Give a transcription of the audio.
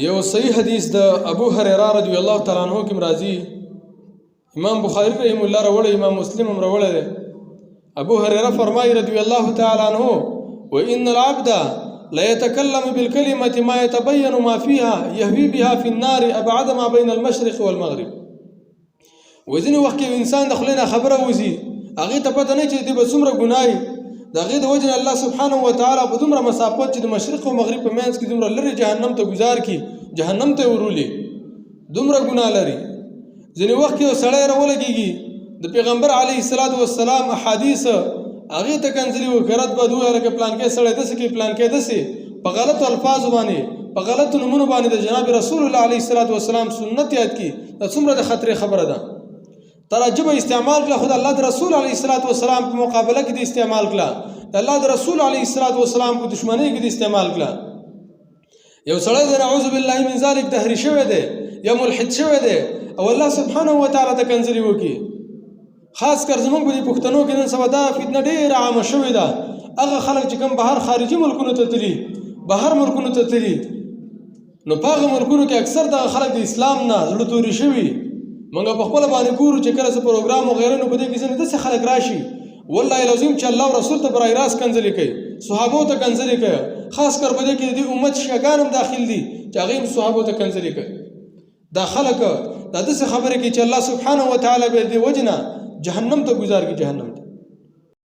یو صحیح حدیث د ابو هريره رضی الله تعالی عنہ کې راځي، امام بخاری رحم الله راوړی، امام مسلم هم راوړی. ابو هريره فرمایي رضی الله تعالی عنہ: وان العبد لا يتكلم بالكلمه ما يتبين ما فيها يهوي بها في النار ابعد ما بين المشرق والمغرب. وځینې وخت کې انسان د خلینو خبره وځي، هغه ته پته نه چې د بسمره ګناي د هغه د وجه الله سبحانه و تعالی په دومره مسافت چې د مشرق او مغرب په منځ کې دومره لري جهنم ته گزار کی، جهنم ته ورولي، دومره ګناه لري. ځینې وخت کې سړی راولګيږي د پیغمبر علیه الصلاۃ والسلام احادیث هغه ته کنځلي وکړت به دوه لکه پلان کې سړی دسه کې پلان کې دسه په غلط الفاظ باندې په غلط نمونه باندې د جناب رسول الله علیه الصلاۃ والسلام سنت یاد کی، د څومره د خطر خبره ده. ترجمه استعمال کړه، خدای الله د رسول علیه الصلاۃ والسلام په مقابله کې د استعمال کړه، د الله د رسول علیه الصلاۃ والسلام په دشمنی کې د استعمال کړه. یو سړی د نعوذ بالله من ذلک دهری شوی دی یا ملحد شوی دی او الله سبحانه و تعالی ته کنځلي وکي. خاص کر زموږ په پښتنو کې نن سبا دا فتنه ډېره عامه شوې ده. هغه خلک چې کوم بهر خارجي ملکونو ته تلي، بهر ملکونو ته تلي، نو په هغه ملکونو کې اکثر دغه خلک د اسلام نه زړه توري شوي. موږ په خپل باندې ګورو چې کله څه پروګرام او غیره نو په دې کې ځینې داسې خلک راشي والله العظیم چې الله او رسول ته برای راست کنځلې کوي، صحابو ته کنځلې کوي. خاص کر په دې کې د امت شیعاګان هم داخل دي چې هغه هم صحابو ته کنځلې کوي. دا خلک دا داسې خبرې کوي چې الله سبحانه و تعالی به دې وجه نه جهنم ته گزار کی، جهنم ته.